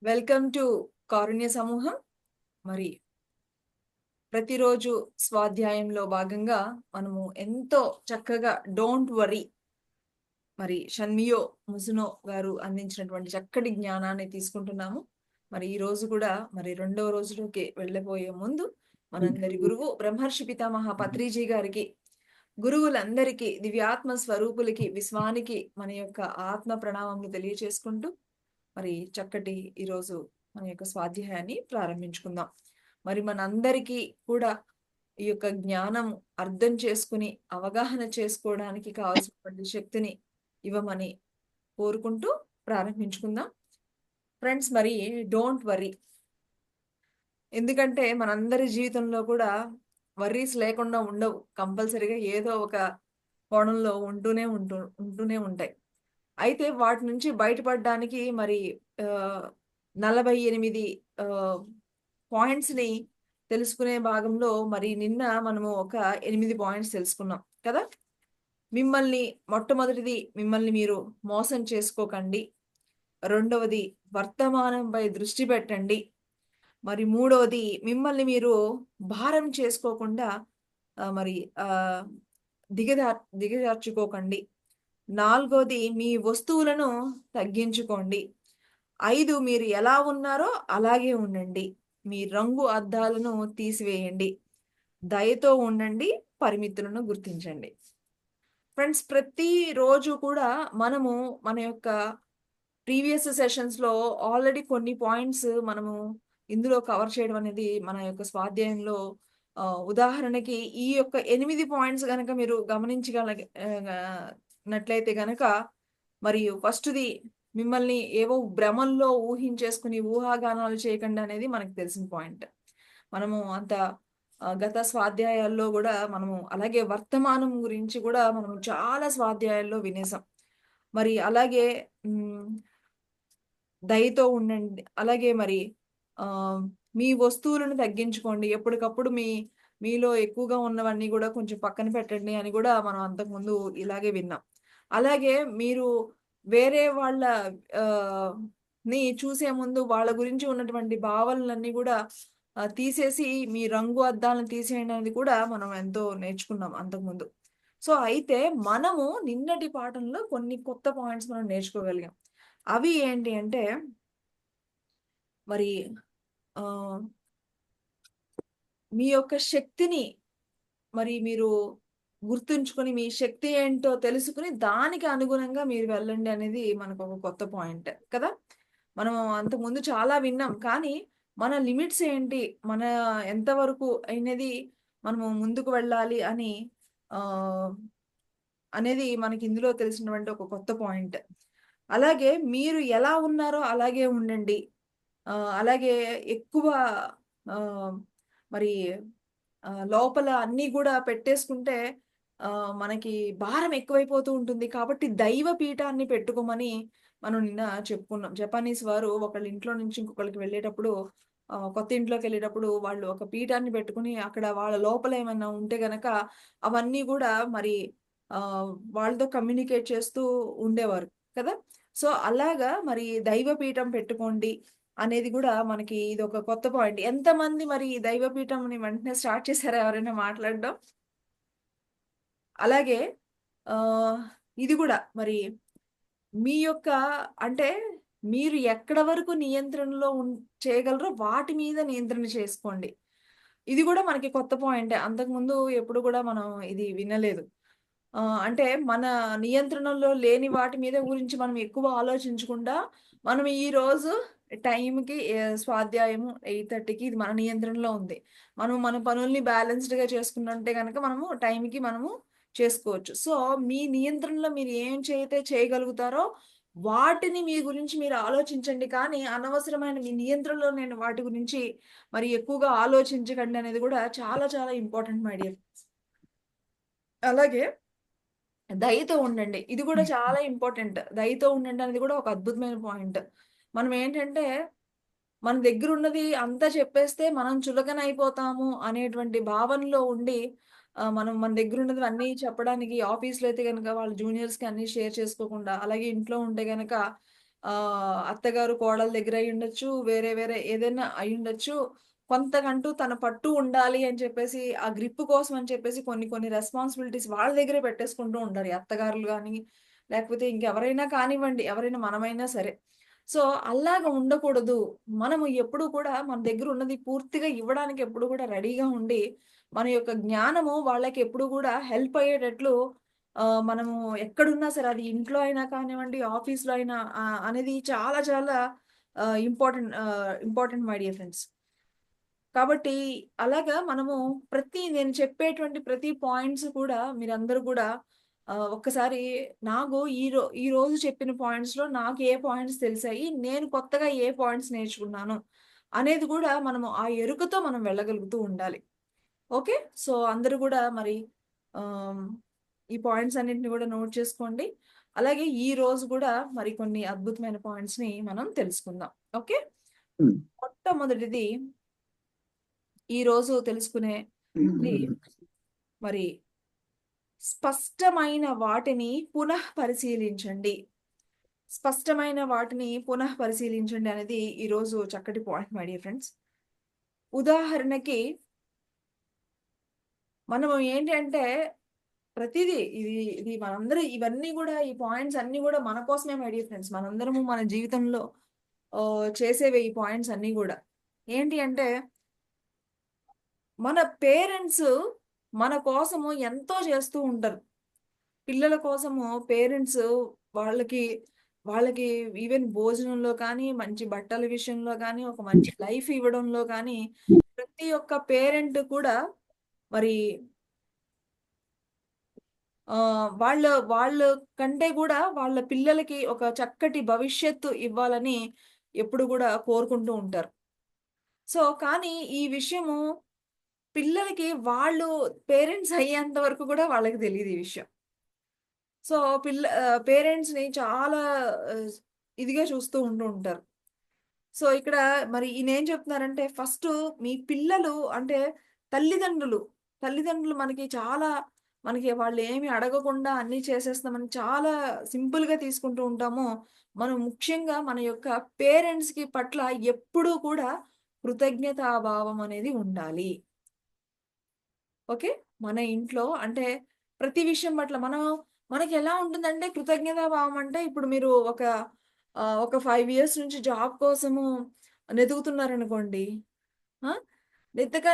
Welcome to కారుణ్య సమూహం. మరి ప్రతిరోజు స్వాధ్యాయంలో భాగంగా మనము ఎంతో చక్కగా డోంట్ వరీ మరి షన్మియో ముసునో గారు అందించినటువంటి చక్కటి జ్ఞానాన్ని తీసుకుంటున్నాము. మరి ఈ రోజు కూడా మరి రెండవ రోజులోకి వెళ్ళబోయే ముందు మనందరి గురువు బ్రహ్మర్షి పితామహ పత్రిజీ గారికి, గురువులందరికీ, దివ్యాత్మ స్వరూపులకి, విశ్వానికి మన యొక్క ఆత్మ ప్రణామములు తెలియచేసుకుంటూ మరి చక్కటి ఈరోజు మన యొక్క స్వాధ్యాయాన్ని ప్రారంభించుకుందాం. మరి మనందరికీ కూడా ఈ యొక్క జ్ఞానం అర్థం చేసుకుని అవగాహన చేసుకోవడానికి కావాల్సినటువంటి శక్తిని ఇవ్వమని కోరుకుంటూ ప్రారంభించుకుందాం. ఫ్రెండ్స్, మరి డోంట్ వరీ. ఎందుకంటే మనందరి జీవితంలో కూడా వర్రీస్ లేకుండా ఉండవు. కంపల్సరీగా ఏదో ఒక కోణంలో ఉంటూనే ఉంటాయి. అయితే వాటి నుంచి బయటపడడానికి మరి 48 పాయింట్స్‌ని తెలుసుకునే భాగంలో మరి నిన్న మనము ఒక 8 పాయింట్స్ తెలుసుకున్నాం కదా! మొట్టమొదటిది, మిమ్మల్ని మీరు మోసం చేసుకోకండి. రెండవది, వర్తమానంపై దృష్టి పెట్టండి. మరి మూడవది, మిమ్మల్ని మీరు భారం చేసుకోకుండా మరి దిగజార్చుకోకండి. నాలుగోది, మీ వస్తువులను తగ్గించుకోండి. 5, మీరు ఎలా ఉన్నారో అలాగే ఉండండి. మీ రంగు అద్దాలను తీసివేయండి. దయతో ఉండండి. పరిమితులను గుర్తించండి. ఫ్రెండ్స్, ప్రతి రోజు కూడా మనము మన యొక్క ప్రీవియస్ సెషన్స్‌లో ఆల్రెడీ కొన్ని పాయింట్స్ మనము ఇందులో కవర్ చేయడం అనేది మన యొక్క స్వాధ్యాయంలో ఉదాహరణకి ఈ యొక్క 8 పాయింట్స్ గనక మీరు నట్లయితే గనక మరియు ఫస్ట్‌ది, మిమ్మల్ని ఏవో భ్రమల్లో ఊహించేసుకొని ఊహాగానాలు చేయకండి అనేది మనకు తెలిసిన పాయింట్. మనము అంత గత స్వాధ్యాయాల్లో గూడా మనము అలాగే వర్తమానం గురించి గూడా మనము చాలా స్వాధ్యాయాల్లో వినేసాం. మరి అలాగే హ్మ్. దయతో ఉండండి. అలాగే మరి మీ వస్తువులను తగ్గించుకోండి. ఎప్పటికప్పుడు మీలో ఎక్కువగా ఉన్నవన్నీ గూడా కొంచెం పక్కన పెట్టండి అని గూడా మనం అంతకుముందు ఇలాగే విన్నాం. అలాగే మీరు వేరే వాళ్ళ ఆహ్, చూసే ముందు వాళ్ళ గురించి ఉన్నటువంటి భావనలన్నీ గూడా తీసేసి మీ రంగు అద్దాలను తీసేయండి అనేది కూడా మనం ఎంతో నేర్చుకున్నాం అంతకుముందు. సో, అయితే మనము నిన్నటి పాఠంలో కొన్ని కొత్త పాయింట్స్ మనం నేర్చుకోగలిగాం. అవి ఏంటి అంటే మరి ఆహ్, మీ యొక్క శక్తిని మరి మీరు గుర్తుంచుకొని, మీ శక్తి ఏంటో తెలుసుకొని, దానికి అనుగుణంగా మీరు వెళ్ళండి అనేది మనకొక కొత్త పాయింట్ కదా! మనం అంతకుముందు చాలా విన్నాం. కానీ, మన లిమిట్స్ ఏంటి? మన ఎంతవరకు అనేది మనము ముందుకు వెళ్ళాలి అని ఆహ్, అనేది మనకి ఇందులో తెలిసినటువంటి ఒక కొత్త పాయింట్. అలాగే మీరు ఎలా ఉన్నారో అలాగే ఉండండి. అలాగే ఎక్కువ ఆహ్, మరి లోపల అన్నీ గూడా పెట్టేసుకుంటే మనకి భారం ఎక్కువైపోతూ ఉంటుంది. కాబట్టి దైవ పీఠాన్ని పెట్టుకోమని మనం నిన్న చెప్పుకున్నాం. జపానీస్ వారు ఒకళ్ళ ఇంట్లో నుంచి ఇంకొకళ్ళకి వెళ్ళేటప్పుడు కొత్త ఇంట్లోకెళ్ళేటప్పుడు వాళ్ళు ఒక పీఠాన్ని పెట్టుకొని అక్కడ వాళ్ళ లోపల ఏమన్నా ఉంటే గనక అవన్నీ గూడా మరి ఆహ్, వాళ్ళతో కమ్యూనికేట్ చేస్తూ ఉండేవారు కదా! సో, అలాగా మరి దైవ పీఠం పెట్టుకోండి అనేది గూడా మనకి ఇదొక కొత్త పాయింట్. ఎంతమంది మరి దైవపీఠంని వెంటనే స్టార్ట్ చేసారా ఎవరైనా మాట్లాడడం? అలాగే ఆహ్, ఇది గూడా మరి మీ యొక్క అంటే మీరు ఎక్కడ వరకు నియంత్రణలో చేయగలరో వాటి మీద నియంత్రణ చేసుకోండి. ఇది గూడా మనకి కొత్త పాయింటే. అంతకుముందు ఎప్పుడు గూడా మనం ఇది వినలేదు. అంటే మన నియంత్రణలో లేని వాటి మీద గురించి మనం ఎక్కువ ఆలోచించకుండా, మనం ఈరోజు టైంకి స్వాధ్యాయము 8:30కి ఇది మన నియంత్రణలో ఉంది. మనం మన పనుల్ని బ్యాలెన్స్‌డ్‌గా చేసుకున్నంటే గనక మనము టైంకి మనము చేసుకోవచ్చు. సో, మీ నియంత్రణలో మీరు ఏం చేయగలుగుతారో వాటిని మీ గురించి మీరు ఆలోచించండి. కానీ అనవసరమైన మీ నియంత్రణలో లేని వాటి గురించి మరి ఎక్కువగా ఆలోచించకండి అనేది గూడా చాలా చాలా ఇంపార్టెంట్ మై డియర్ ఫ్రెండ్స్. అలాగే దయతో ఉండండి. ఇది గూడా చాలా ఇంపార్టెంట్. దయతో ఉండండి అనేది గూడా ఒక అద్భుతమైన పాయింట్. మనం ఏంటంటే, మన దగ్గరున్నది అంతా చెప్పేస్తే మనం చులకనైపోతాము అనేటువంటి భావనలో ఉండి, మనం మన దగ్గరున్నది అన్నీ చెప్పడానికి ఆఫీస్‌లో అయితే గనక వాళ్ళ జూనియర్స్‌కి అన్నీ షేర్ చేసుకోకుండా, అలాగే ఇంట్లో ఉంటే గనక అత్తగారు, కోడలు దగ్గర అయ్యుండొచ్చు. వేరే వేరే ఏదైనా అయ్యుండొచ్చు. కొంతకంటూ తన పట్టు ఉండాలి అని చెప్పేసి, ఆ గ్రిప్ కోసం అని చెప్పేసి కొన్ని కొన్ని రెస్పాన్సిబిలిటీస్ వాళ్ళ దగ్గరే పెట్టేసుకుంటూ ఉంటారు. ఈ అత్తగారులు గాని, లేకపోతే ఇంకెవరైనా కానివ్వండి. ఎవరైనా మనమైనా సరే. సో, అలాగా ఉండకూడదు. మనము ఎప్పుడూ కూడా మన దగ్గర ఉన్నది పూర్తిగా ఇవ్వడానికి ఎప్పుడు కూడా రెడీగా ఉండి, మన యొక్క జ్ఞానము వాళ్ళకి ఎప్పుడు కూడా హెల్ప్ అయ్యేటట్లు మనము ఎక్కడున్నా సరే అది ఇంట్లో అయినా కానివ్వండి, ఆఫీస్‌లో అయినా అనేది చాలా చాలా ఇంపార్టెంట్ మై డియర్ ఫ్రెండ్స్. కాబట్టి అలాగా మనము నేను చెప్పేటువంటి ప్రతి పాయింట్స్ కూడా మీరందరూ కూడా ఒక్కసారి నాకు ఈరోజు చెప్పిన పాయింట్స్‌లో నాకు ఏ పాయింట్స్ తెలిసాయి, నేను కొత్తగా ఏ పాయింట్స్ నేర్చుకున్నాను అనేది కూడా మనము ఆ ఎరుకతో మనం వెళ్ళగలుగుతూ ఉండాలి. ఓకే. సో, అందరూ గూడా మరి ఆహ్, ఈ పాయింట్స్ అన్నిటిని గూడా నోట్ చేసుకోండి. అలాగే ఈ రోజు గూడా మరి కొన్ని అద్భుతమైన పాయింట్స్‌ని మనం తెలుసుకుందాం. ఓకే. హ్మ్. మొట్టమొదటిది ఈరోజు తెలుసుకునేది మరి స్పష్టమైన వాటిని పునః పరిశీలించండి. స్పష్టమైన వాటిని పునః పరిశీలించండి అనేది ఈరోజు చక్కటి పాయింట్ మై డియర్ ఫ్రెండ్స్. ఉదాహరణకి మనము ఏంటి అంటే ప్రతీదీ ఇది ఇది మనందరం ఇవన్నీ గూడా ఈ పాయింట్స్ అన్నీ గూడా మన కోసమే మై డియర్ ఫ్రెండ్స్. మనందరము మన జీవితంలో చేసేవే ఈ పాయింట్స్ అన్నీ గూడా. ఏంటి అంటే మన పేరెంట్స్ మన కోసము ఎంతో చేస్తూ ఉంటారు. పిల్లల కోసము పేరెంట్స్ వాళ్ళకి, వాళ్ళకి ఈవెన్ భోజనంలో కానీ, మంచి బట్టల విషయంలో గానీ, ఒక మంచి లైఫ్ ఇవ్వడంలో కానీ, ప్రతి ఒక్క పేరెంట్ కూడా మరి వాళ్ళ వాళ్ళ కంటే గూడా వాళ్ళ పిల్లలకి ఒక చక్కటి భవిష్యత్తు ఇవ్వాలని ఎప్పుడు గూడా కోరుకుంటూ ఉంటారు. సో, కానీ ఈ విషయము పిల్లలకి వాళ్ళు పేరెంట్స్ అయ్యేంత వరకు గూడా వాళ్ళకి తెలీదు ఈ విషయం. సో, పేరెంట్స్‌ని చాలా ఆహ్, ఇదిగా చూస్తూ ఉంటూ ఉంటారు. సో, ఇక్కడ మరి ఈయనేం చెప్తున్నారంటే ఫస్టు మీ పిల్లలు అంటే తల్లిదండ్రులు, తల్లిదండ్రులు మనకి చాలా మనకి వాళ్ళేమి అడగకుండా అన్నీ చేసేస్తామని చాలా సింపుల్‌గా తీసుకుంటూ ఉంటాము. మనం ముఖ్యంగా మన యొక్క పేరెంట్స్‌కి పట్ల ఎప్పుడూ కూడా కృతజ్ఞతాభావం అనేది ఉండాలి. ఓకే. మన ఇంట్లో అంటే ప్రతి విషయం పట్ల మనకెలా ఉంటుందంటే కృతజ్ఞతాభావం అంటే ఇప్పుడు మీరు ఒక 5 ఇయర్స్ నుంచి జాబ్ కోసము వెతుకుతున్నారనుకోండి. ఆ! నెత్తగా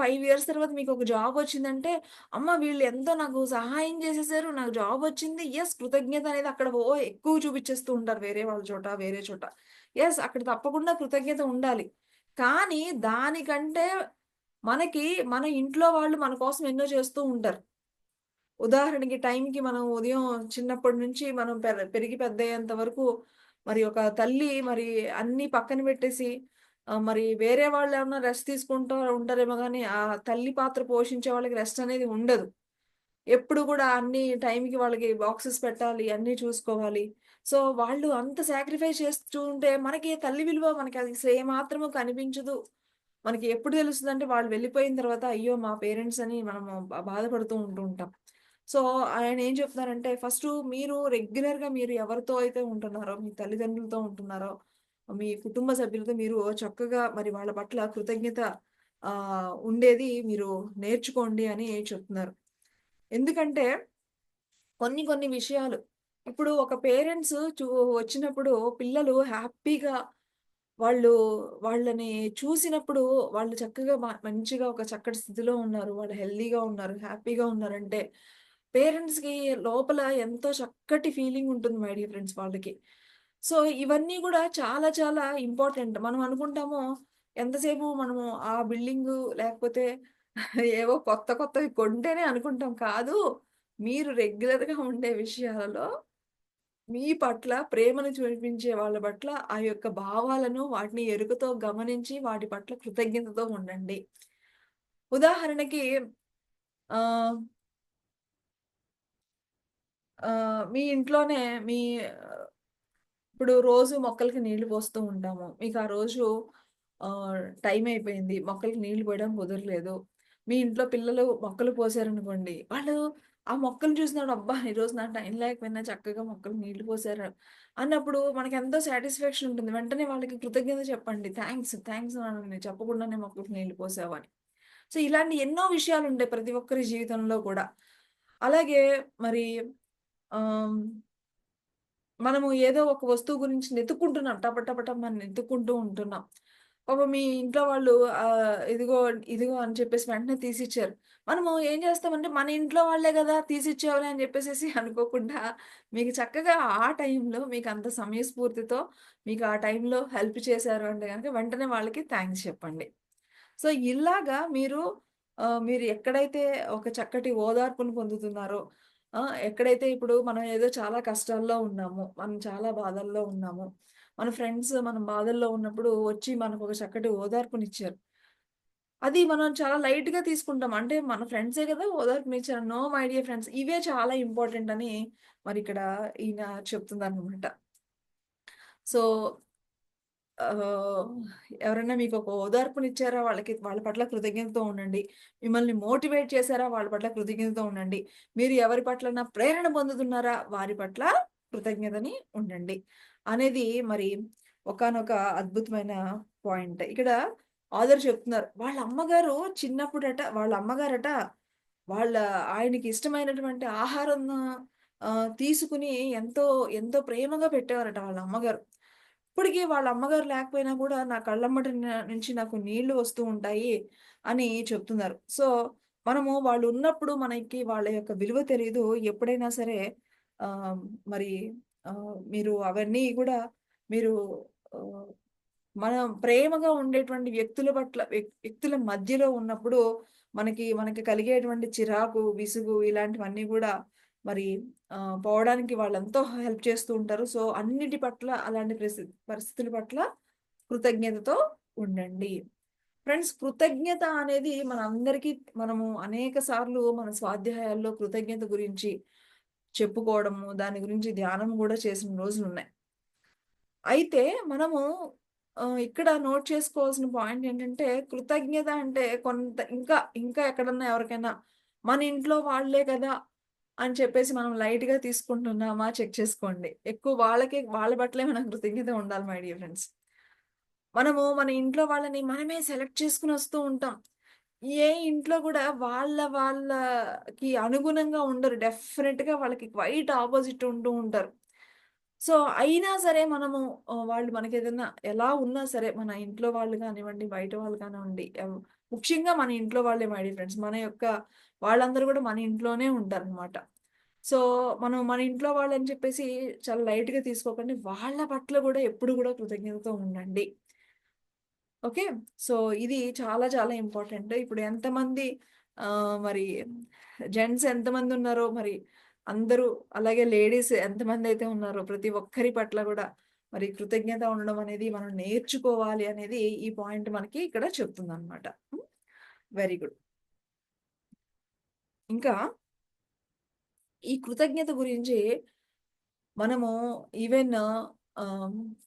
5 ఇయర్స్ తర్వాత మీకొక జాబ్ వచ్చిందంటే, అమ్మ వీళ్ళు ఎంతో నాకు సహాయం చేసేసారు. నాకు జాబ్ వచ్చింది. యెస్ కృతజ్ఞత అనేది అక్కడ ఎక్కువ చూపిచ్చేస్తూ ఉంటారు వేరే వాళ్ళ చోట, వేరే చోట. యెస్ అక్కడ తప్పకుండా కృతజ్ఞత ఉండాలి. కానీ దానికంటే మనకి మన ఇంట్లో వాళ్ళు మన కోసం ఎన్నో చేస్తూ ఉంటారు. ఉదాహరణకి టైంకి మనం ఉదయం చిన్నప్పటి నుంచి మనం పెరిగి పెద్దయ్యేంత వరకు మరి ఒక తల్లి మరి అన్నీ పక్కన పెట్టేసి మరి వేరే వాళ్ళేమన్నా రెస్ట్ తీసుకుంటూ ఉంటారేమో గానీ, ఆ తల్లి పాత్ర పోషించే వాళ్ళకి రెస్ట్ అనేది ఉండదు. ఎప్పుడు గూడా అన్నీ టైంకి వాళ్ళకి బాక్సెస్ పెట్టాలి, అన్నీ చూసుకోవాలి. సో, వాళ్ళు అంత సాక్రిఫైస్ చేస్తూ ఉంటే మనకి తల్లి విలువ మనకది ఏమాత్రము కనిపించదు. మనకి ఎప్పుడు తెలుస్తదంటే వాళ్ళు వెళ్ళిపోయిన తర్వాత అయ్యో! మా పేరెంట్స్ అని మనము బాధపడుతూ ఉంటూ ఉంటాం. సో, ఆయనేం చెప్తున్నారంటే ఫస్టు మీరు రెగ్యులర్‌గా మీరు ఎవరితో అయితే ఉంటున్నారో, మీ తల్లిదండ్రులతో ఉంటున్నారో, మీ కుటుంబ సభ్యులతో మీరు చక్కగా మరి వాళ్ళ పట్ల కృతజ్ఞత ఉండేది మీరు నేర్చుకోండి అని చెప్తున్నారు. ఎందుకంటే కొన్ని కొన్ని విషయాలు ఇప్పుడు ఒక పేరెంట్స్ వచ్చినప్పుడు పిల్లలు హ్యాపీగా వాళ్ళు వాళ్ళని చూసినప్పుడు వాళ్ళు చక్కగా మంచిగా ఒక చక్కటి స్థితిలో ఉన్నారు. వాళ్ళు హెల్తీగా ఉన్నారు. హ్యాపీగా ఉన్నారంటే పేరెంట్స్‌కి లోపల ఎంతో చక్కటి ఫీలింగ్ ఉంటుంది మై డియర్ ఫ్రెండ్స్ వాళ్ళకి. సో, ఇవన్నీ గూడా చాలా చాలా ఇంపార్టెంట్. మనం అనుకుంటాము ఎంతసేపు మనము ఆ బిల్డింగు లేకపోతే ఏవో కొత్త కొత్తవి కొంటేనే అనుకుంటాం. కాదు. మీరు రెగ్యులర్‌గా ఉండే విషయాలలో మీ పట్ల ప్రేమను చూపించే వాళ్ళ పట్ల ఆ యొక్క భావాలను వాటిని ఎరుకతో గమనించి వాటి పట్ల కృతజ్ఞతతో ఉండండి. ఉదాహరణకి ఆహ్, మీ ఇంట్లోనే మీ ఇప్పుడు రోజు మొక్కలకి నీళ్లు పోస్తూ ఉంటాము. మీకు ఆ రోజు టైం అయిపోయింది. మొక్కలకి నీళ్లు పోయడం కుదరలేదు. మీ ఇంట్లో పిల్లలు మొక్కలు పోసారనుకోండి. వాళ్ళు ఆ మొక్కలు చూసినప్పుడు అబ్బా! ఈరోజు నాకు టైం లేకపోయినా చక్కగా మొక్కలకు నీళ్లు పోసారు అన్నప్పుడు మనకెంతో సాటిస్ఫాక్షన్ ఉంటుంది. వెంటనే వాళ్ళకి కృతజ్ఞత చెప్పండి. థాంక్స్ అనండి. చెప్పకుండానే మొక్కలకు నీళ్లు పోసావు అని. సో, ఇలాంటి ఎన్నో విషయాలుంటాయి ప్రతి ఒక్కరి జీవితంలో కూడా. అలాగే మరి ఆహ్ మనము ఏదో ఒక వస్తువు గురించి వెతుక్కుంటున్నాం. టపటపటమని వెతుక్కుంటూ ఉంటున్నాం. పాపం మీ ఇంట్లో వాళ్ళు ఇదిగో, ఇదిగో అని చెప్పేసి వెంటనే తీసిచ్చారు. మనము ఏం చేస్తామంటే మన ఇంట్లో వాళ్ళే గదా! తీసిచ్చావులే అని చెప్పేసేసి అనుకోకుండా మీకు చక్కగా ఆ టైంలో మీకంత సమయస్ఫూర్తితో మీకు ఆ టైంలో హెల్ప్ చేశారు అంటే గనక వెంటనే వాళ్ళకి థాంక్స్ చెప్పండి. సో, ఇలాగా మీరు ఎక్కడైతే ఒక చక్కటి ఓదార్పును పొందుతున్నారో, ఎక్కడైతే ఇప్పుడు మనం ఏదో చాలా కష్టాల్లో ఉన్నాము, మనం చాలా బాధల్లో ఉన్నాము. మన ఫ్రెండ్స్ మనం బాధల్లో ఉన్నప్పుడు వచ్చి మనకొక చక్కటి ఓదార్పునిచ్చారు. అది మనం చాలా లైట్‌గా తీసుకుంటాం. అంటే మన ఫ్రెండ్సే గదా! ఓదార్పునిచ్చారు. నో మై డియర్ ఫ్రెండ్స్ ఇవే చాలా ఇంపార్టెంట్ అని మరిక్కడ ఈయన చెప్తున్నారనమాట. సో ఆహ్, ఎవరైనా మీకొక ఓదార్పునిచ్చారా? వాళ్ళ పట్ల కృతజ్ఞతతో ఉండండి. మిమ్మల్ని మోటివేట్ చేశారా? వాళ్ళ పట్ల కృతజ్ఞతతో ఉండండి. మీరు ఎవరి పట్లన్నా ప్రేరణ పొందుతున్నారా? వారి పట్ల కృతజ్ఞతని ఉండండి. అనేది మరి ఒకానొక అద్భుతమైన పాయింట్. ఇక్కడ ఆథర్ చెప్తున్నారు. వాళ్ళ అమ్మగారట వాళ్ళ ఆయనకి ఇష్టమైనటువంటి ఆహారం తీసుకొని ఎంతో, ఎంతో ప్రేమగా పెట్టేవారట వాళ్ళ అమ్మగారు. ఇప్పటికి వాళ్ళ అమ్మగారు లేకపోయినా కూడా నా కళ్ళమ్మట నుంచి నాకు నీళ్లు వస్తూ ఉంటాయి అని చెప్తున్నారు. సో, మనము వాళ్ళున్నప్పుడు మనకి వాళ్ళ యొక్క విలువ తెలీదు. ఎప్పుడైనా సరే ఆహ్, మరి మీరు అవన్నీ కూడా మీరు ఆహ్ మనం ప్రేమగా ఉండేటువంటి వ్యక్తుల మధ్యలో ఉన్నప్పుడు మనకి కలిగేటువంటి చిరాకు, విసుగు ఇలాంటివన్నీ గూడా మరి పోవడానికి వాళ్ళెంతో హెల్ప్ చేస్తూ ఉంటారు. సో, అన్నిటి పట్ల అలాంటి పరిస్థితుల పట్ల కృతజ్ఞతతో ఉండండి. ఫ్రెండ్స్ కృతజ్ఞత అనేది మనందరికీ మనము అనేక సార్లు మన స్వాధ్యాయాల్లో కృతజ్ఞత గురించి చెప్పుకోవడము, దాని గురించి ధ్యానం గూడా చేసిన రోజులున్నాయి. అయితే మనము ఇక్కడ నోట్ చేసుకోవాల్సిన పాయింట్ ఏంటంటే, కృతజ్ఞత అంటే ఇంకా ఎక్కడన్నా ఎవరికైనా మన ఇంట్లో వాళ్ళే కదా! అని చెప్పేసి మనం లైట్‌గా తీసుకుంటున్నామా చెక్ చేసుకోండి. ఎక్కువ వాళ్ళ పట్లే మనం కృతజ్ఞత ఉండాలి మై డియర్ ఫ్రెండ్స్. మనము మన ఇంట్లో వాళ్ళని మనమే సెలెక్ట్ చేసుకొని వస్తూ ఉంటాం. ఏ ఇంట్లో గూడా వాళ్ళకి అనుగుణంగా ఉండరు. డెఫినిట్‌గా వాళ్ళకి క్వైట్ అపోజిట్ ఉంటూ ఉంటారు. సో, అయినా సరే మనము వాళ్ళు మనకేదన్నా ఎలా ఉన్నా సరే, మన ఇంట్లో వాళ్ళు కానివ్వండి, బయట వాళ్ళు కానివ్వండి, ముఖ్యంగా మన ఇంట్లో వాళ్ళే మై డియర్ ఫ్రెండ్స్. వాళ్ళందరూ గూడా మన ఇంట్లోనే ఉంటారనమాట. సో, మనం మన ఇంట్లో వాళ్ళని చెప్పేసి చాలా లైట్‌గా తీసుకోకండి. వాళ్ళ పట్ల గూడా ఎప్పుడు గూడా కృతజ్ఞతతో ఉండండి. ఓకే. సో, ఇది చాలా చాలా ఇంపార్టెంట్. ఇప్పుడు ఎంతమంది మరి జెంట్స్ ఎంతమందున్నారో మరి అందరూ అలాగే లేడీస్ ఎంతమందైతే ఉన్నారో ప్రతి ఒక్కరి పట్ల గూడా మరి కృతజ్ఞత ఉండడం అనేది మనం నేర్చుకోవాలి అనేది ఈ పాయింట్ మనకి ఇక్కడ చెప్తుందనమాట. హ్మ్. Very good. ఇంకా ఈ కృతజ్ఞత గురించి మనము ఈవెన్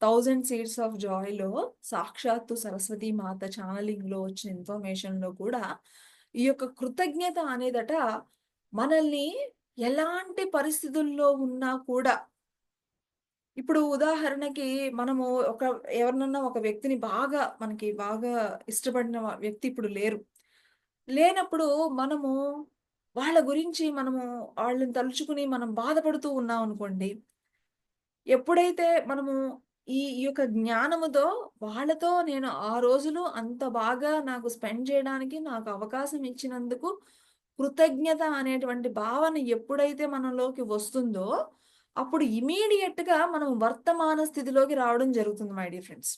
'థౌసండ్ సీడ్స్ ఆఫ్ జాయ్‌లో' సాక్షాత్తు సరస్వతి మాత ఛానెలింగ్‌లో వచ్చిన ఇన్ఫర్మేషన్‌లో కూడా ఈ యొక్క కృతజ్ఞత అనేదట మనల్ని ఎలాంటి పరిస్థితుల్లో ఉన్నా కూడా ఇప్పుడు ఉదాహరణకి మనము ఎవరినన్నా ఒక వ్యక్తిని మనకి బాగా ఇష్టపడిన వ్యక్తి ఇప్పుడు లేరు. లేనప్పుడు మనము వాళ్ళ గురించి వాళ్ళని తలుచుకుని మనం బాధపడుతూ ఉన్నామనుకోండి ఎప్పుడైతే మనము ఈ యొక్క జ్ఞానముతో వాళ్ళతో నేను ఆ రోజులు అంత బాగా నాకు స్పెండ్ చేయడానికి నాకు అవకాశం ఇచ్చినందుకు కృతజ్ఞత అనేటువంటి భావన ఎప్పుడైతే మనలోకి వస్తుందో, అప్పుడు ఇమ్మీడియేట్‌గా మనం వర్తమాన స్థితిలోకి రావడం జరుగుతుంది my dear friends.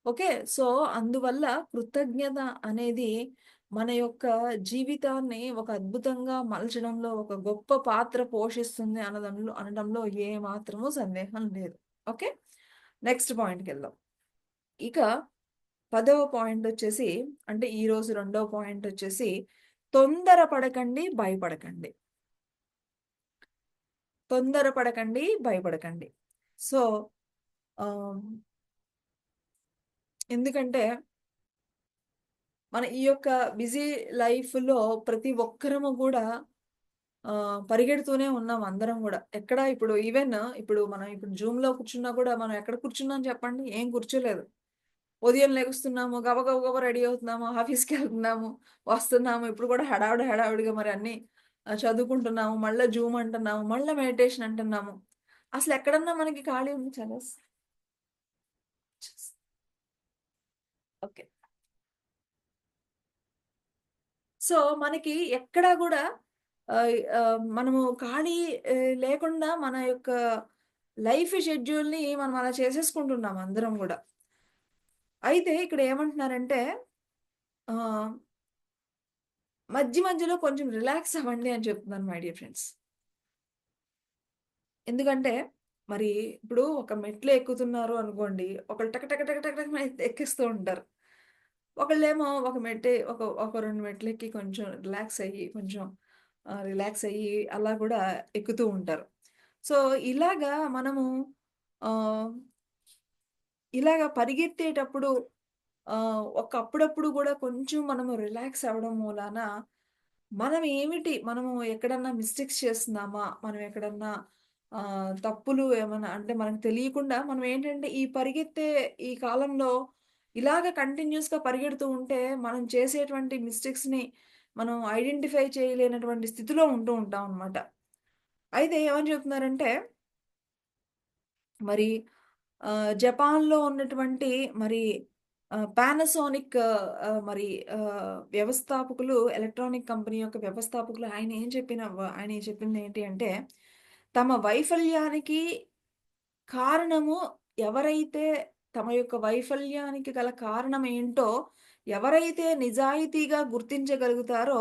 Okay. So, అందువల్ల కృతజ్ఞత అనేది మన యొక్క జీవితాన్ని ఒక అద్భుతంగా మలచడంలో ఒక గొప్ప పాత్ర పోషిస్తుంది అనడంలో ఏ మాత్రము సందేహం లేదు. ఓకే. నెక్స్ట్ పాయింట్‌కెళ్దాం. ఇక 10వ పాయింటొచ్చేసి అంటే ఈరోజు రెండవ పాయింటొచ్చేసి తొందర పడకండి, భయపడకండి. తొందర పడకండి, భయపడకండి. సో, ఆహ్, ఎందుకంటే మన ఈ యొక్క బిజీ లైఫ్‌లో ప్రతి ఒక్కరము గూడా పరిగెడుతూనే ఉన్నాం అందరం గూడా. ఎక్కడ ఇప్పుడు ఇప్పుడు మనం ఇప్పుడు జూమ్‌లో కూర్చున్నా కూడా మనం ఎక్కడ కూర్చున్నాం చెప్పండి? ఏం కూర్చోలేదు. ఉదయం లెగుస్తున్నాము, గబగబా గబా రెడీ అవుతున్నాము, ఆఫీస్‌కెళ్తున్నాము, వస్తున్నాము. ఇప్పుడు కూడా హడావిడిగా మరి అన్నీ చదువుకుంటున్నాము. మళ్ళా జూమ్ అంటున్నాము. మళ్ళా మెడిటేషన్ అంటున్నాము. అసలెక్కడన్నా మనకి ఖాళీ ఉంది ఓకే. సో, మనకి ఎక్కడా గూడా మనము ఖాళీ లేకుండా మన యొక్క లైఫ్ షెడ్యూల్‌ని మనం అలా చేసేసుకుంటున్నాం అందరం గూడా. అయితే ఇక్కడ ఏమంటున్నారంటే ఆహ్, మధ్యలో కొంచెం రిలాక్స్ అవ్వండి అని చెప్తున్నాను మై డియర్ ఫ్రెండ్స్. ఎందుకంటే మరి ఇప్పుడు ఒక మెట్లు ఎక్కుతున్నారు అనుకోండి. ఒకళ్ళు టక టక టక టక టక ఎక్కేస్తూ ఉంటారు. ఒకళ్ళేమో ఒక 2 మెట్లెక్కి కొంచెం రిలాక్స్ అయ్యి అలా గూడా ఎక్కుతూ ఉంటారు. సో, ఇలాగా మనము ఆహ్, ఇలాగ పరిగెత్తేటప్పుడు అప్పుడప్పుడు గూడా కొంచెం మనము రిలాక్స్ అవ్వడం మూలాన మనము ఎక్కడన్నా మిస్టేక్స్ చేస్తున్నామా? మనం ఎక్కడన్నా తప్పులు ఏమన్నా అంటే మనకు తెలియకుండా మనం ఏంటంటే ఈ కాలంలో ఇలాగ కంటిన్యూయస్‌గా పరిగెడుతూ ఉంటే మనం చేసేటువంటి మిస్టేక్స్‌ని మనం ఐడెంటిఫై చేయలేనటువంటి స్థితిలో ఉంటూ ఉంటాం అన్నమాట. అయితే ఏమని చెప్తున్నారంటే మరి జపాన్‌లో ఉన్నటువంటి మరి పానాసోనిక్ ఎలక్ట్రానిక్ కంపెనీ యొక్క వ్యవస్థాపకులు ఆయన చెప్పిందేంటి అంటే, తమ వైఫల్యానికి కారణము ఎవరైతే తమ యొక్క వైఫల్యానికి గల కారణం ఏంటో ఎవరైతే నిజాయితీగా గుర్తించగలుగుతారో,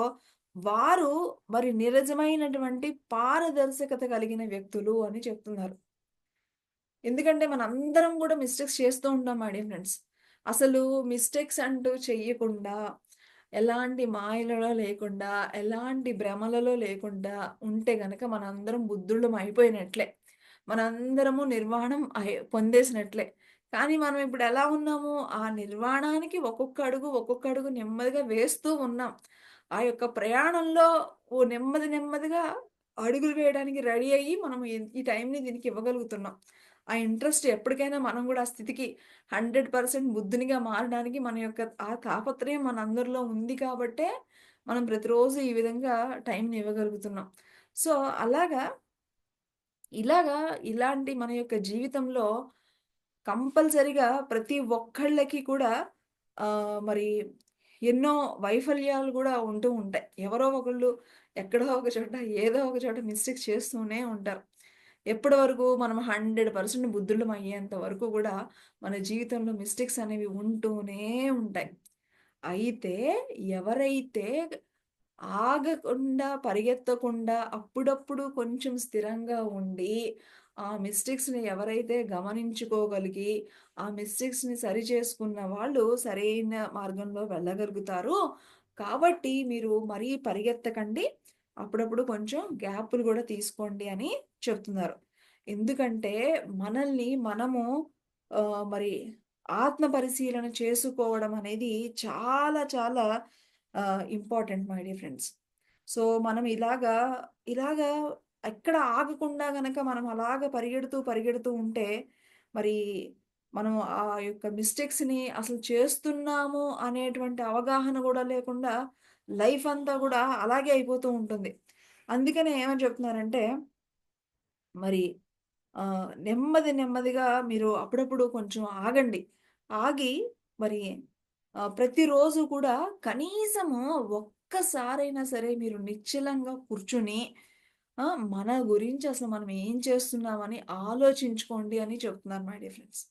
వారు మరి నిజమైనటువంటి పారదర్శకత కలిగిన వ్యక్తులు అని చెప్తున్నారు. ఎందుకంటే మనందరం గూడా మిస్టేక్స్ చేస్తూ ఉంటాం మై డియర్ ఫ్రెండ్స్. అసలు మిస్టేక్స్ అంటూ చెయ్యకుండా, ఎలాంటి మాయలలో లేకుండా, ఎలాంటి భ్రమలలో లేకుండా ఉంటే గనక మనందరం బుద్ధుళ్ళం అయిపోయినట్లే. మనందరము నిర్వాణం పొందేసినట్లే. కానీ మనం ఇప్పుడు ఎలా ఉన్నాము? ఆ నిర్వాణానికి ఒక్కొక్క అడుగు నెమ్మదిగా వేస్తూ ఉన్నాం. ఆ యొక్క ప్రయాణంలో నెమ్మదిగా అడుగులు వేయడానికి రెడీ అయ్యి మనం ఈ టైంని దీనికి ఇవ్వగలుగుతున్నాం. ఆ ఇంట్రెస్ట్ ఎప్పటికైనా మనం గూడా ఆ స్థితికి 100% బుద్ధునిగా మారడానికి మన యొక్క ఆ తాపత్రయం మనందరిలో ఉంది కాబట్టే, మనం ప్రతిరోజు ఈ విధంగా టైంని ఇవ్వగలుగుతున్నాం. సో, అలాగా ఇలాగా ఇలాంటి మన యొక్క జీవితంలో కంపల్సరీగా ప్రతి ఒక్కళ్ళకి కూడా మరి ఎన్నో వైఫల్యాలు గూడా ఉంటూ ఉంటాయి. ఎవరో ఒకళ్ళు ఎక్కడో ఒక చోట, ఏదో ఒక చోట మిస్టేక్స్ చేస్తూనే ఉంటారు. ఎప్పటి వరకు మనం 100% బుద్ధుళ్ళం అయ్యేంత వరకు గూడా మన జీవితంలో మిస్టేక్స్ అనేవి ఉంటూనే ఉంటాయి. అయితే ఎవరైతే పరిగెత్తకుండా అప్పుడప్పుడు కొంచెం స్థిరంగా ఉండి, ఆ మిస్టేక్స్‌ని ఎవరైతే గమనించుకోగలిగి, ఆ మిస్టేక్స్‌ని సరిచేసుకున్న వాళ్ళు సరైన మార్గంలో వెళ్ళగలుగుతారు. కాబట్టి మీరు మరీ పరిగెత్తకండి. అప్పుడప్పుడు కొంచెం గ్యాపులు గూడా తీసుకోండి అని చెప్తున్నారు. ఎందుకంటే మనల్ని మనము మరి ఆత్మ పరిశీలన చేసుకోవడం అనేది చాలా important my dear friends. So, మనం ఇలాగా ఎక్కడ ఆగకుండా గనక మనం అలాగా పరిగెడుతూ ఉంటే, మరి మనం ఆ యొక్క మిస్టేక్స్‌ని అసలు చేస్తున్నాము అనేటువంటి అవగాహన గూడా లేకుండా లైఫ్ అంతా గూడా అలాగే అయిపోతూ ఉంటుంది. అందుకనే ఏమని చెప్తున్నారంటే, మరి నెమ్మదిగా మీరు అప్పుడప్పుడు కొంచెం ఆగండి. ఆగి మరి ప్రతిరోజు కూడా కనీసము ఒక్కసారైనా సరే మీరు నిశ్చలంగా కూర్చొని మన గురించి అసలు మనం ఏం చేస్తున్నామని ఆలోచించుకోండి అని చెప్తున్నారు మై డియర్ ఫ్రెండ్స్.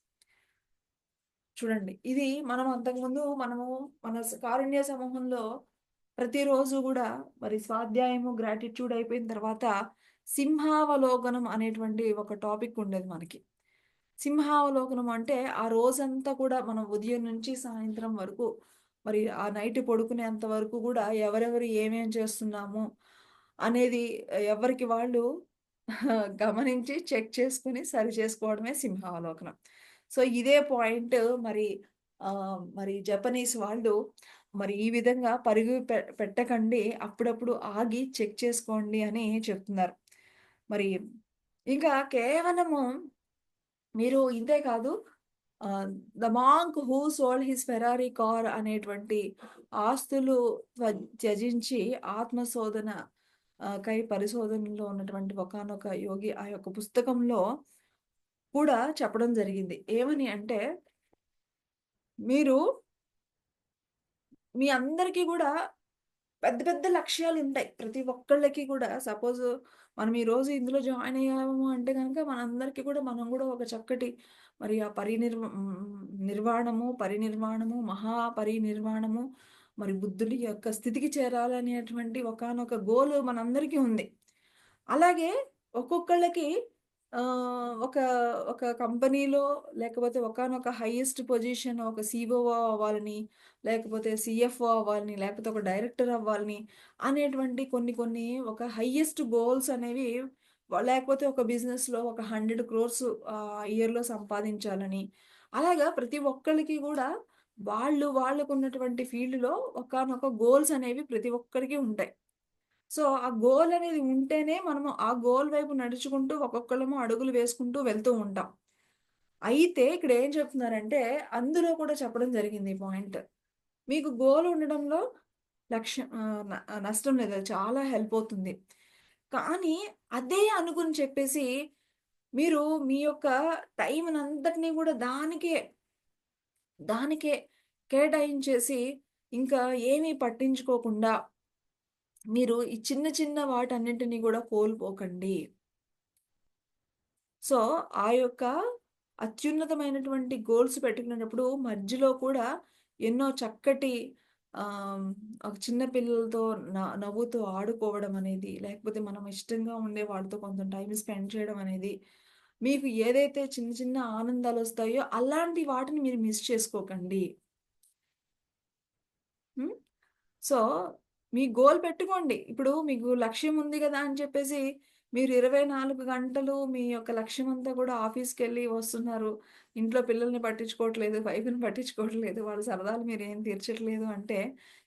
చూడండి. ఇది మనం అంతకుముందు మన కారుణ్య సమూహంలో ప్రతిరోజు గూడా మరి స్వాధ్యాయము, గ్రాటిట్యూడ్ అయిపోయిన తర్వాత సింహావలోకనం అనేటువంటి ఒక టాపిక్ ఉండేది మనకి. సింహావలోకనం అంటే ఆ రోజంతా కూడా మనం ఉదయం నుంచి సాయంత్రం వరకు మరి ఆ నైట్ పడుకునేంత వరకు గూడా ఎవరెవరు ఏమేం చేస్తున్నాము అనేది ఎవరికి వాళ్ళు గమనించి చెక్ చేసుకొని సరి చేసుకోవడమే సింహావలోకనం. సో, ఇదే పాయింట్ మరి మరి జపనీస్ వాళ్ళు మరి ఈ విధంగా పరుగు పెట్టకండి. అప్పుడప్పుడు ఆగి చెక్ చేసుకోండి అని చెప్తున్నారు. మరి ఇంకా కేవలము మీరు ఇంతే కాదు, 'the monk who sold his Ferrari car' అనేటువంటి ఆస్తులు త్యజించి ఆత్మశోధన కై పరిశోధనలో ఉన్నటువంటి ఒకానొక యోగి ఆ యొక్క పుస్తకంలో కూడా చెప్పడం జరిగింది. ఏమని అంటే, మీరు మీ అందరికీ గూడా పెద్ద పెద్ద లక్ష్యాలుంటాయి. ప్రతి ఒక్కళ్ళకి కూడా సపోజ్ మనం ఈరోజు ఇందులో జాయిన్ అయ్యాము అంటే గనక మనందరికీ కూడా మనం గూడా ఒక చక్కటి మరి ఆ పరినిర్వాణము, మహాపరినిర్వాణము మరి బుద్ధుడి యొక్క స్థితికి చేరాలనేటువంటి ఒకానొక గోల్ మనందరికీ ఉంది. అలాగే ఒక్కొక్కళ్ళకి ఒక ఒక కంపెనీలో లేకపోతే ఒకానొక హైయెస్ట్ పొజిషన్ ఒక సీఓఓ అవ్వాలని, లేకపోతే సీఎఫ్ఓ అవ్వాలని, లేకపోతే ఒక డైరెక్టర్ అవ్వాలని అనేటువంటి కొన్ని కొన్ని ఒక హైయెస్ట్ గోల్స్ అనేవి లేకపోతే ఒక బిజినెస్‌లో ఒక 100,00,00,000 ఇయర్‌లో సంపాదించాలని. అలాగా ప్రతి ఒక్కళ్ళకి గూడా వాళ్ళకున్నటువంటి ఫీల్డ్‌లో ఒకానొక గోల్స్ అనేవి ప్రతి ఒక్కరికి ఉంటాయి. సో, ఆ గోల్ అనేది ఉంటేనే మనము ఆ గోల్ వైపు నడుచుకుంటూ ఒక్కొక్కళ్ళము అడుగులు వేసుకుంటూ వెళ్తూ ఉంటాం. అయితే ఇక్కడ ఏం చెప్తున్నారంటే, అందులో కూడా చెప్పడం జరిగింది ఈ పాయింట్. మీకు గోల్ ఉండడంలో లక్ష్యం నష్టం లేదు. అది చాలా హెల్ప్ అవుతుంది. కానీ అదే అనుకుని చెప్పేసి మీరు మీ యొక్క టైమ్‌నంతటిని కూడా దానికే కేటాయించేసి ఇంకా ఏమీ పట్టించుకోకుండా మీరు ఈ చిన్న చిన్న వాటన్నిటిని గూడా కోల్పోకండి. సో, ఆ యొక్క అత్యున్నతమైనటువంటి గోల్స్ పెట్టుకునేటప్పుడు మధ్యలో కూడా ఎన్నో చక్కటి ఆహ్, ఒక చిన్న పిల్లలతో నవ్వుతూ ఆడుకోవడం అనేది, లేకపోతే మనం ఇష్టంగా ఉండే వాళ్ళతో కొంచెం టైమ్ స్పెండ్ చేయడం అనేది, మీకు ఏదైతే చిన్న చిన్న ఆనందాలొస్తాయో అలాంటి వాటిని మీరు మిస్ చేసుకోకండి. హ్మ్. సో, మీ గోల్ పెట్టుకోండి. ఇప్పుడు మీకు లక్ష్యం ఉంది గదా అని చెప్పేసి, మీరు 24 గంటలు మీ యొక్క లక్ష్యమంతా కూడా ఆఫీస్‌కెళ్ళి వస్తున్నారు. ఇంట్లో పిల్లల్ని పట్టించుకోవట్లేదు, వైఫ్‌ని పట్టించుకోవట్లేదు, వాళ్ళ సరదాలు మీరేం తీర్చట్లేదు అంటే,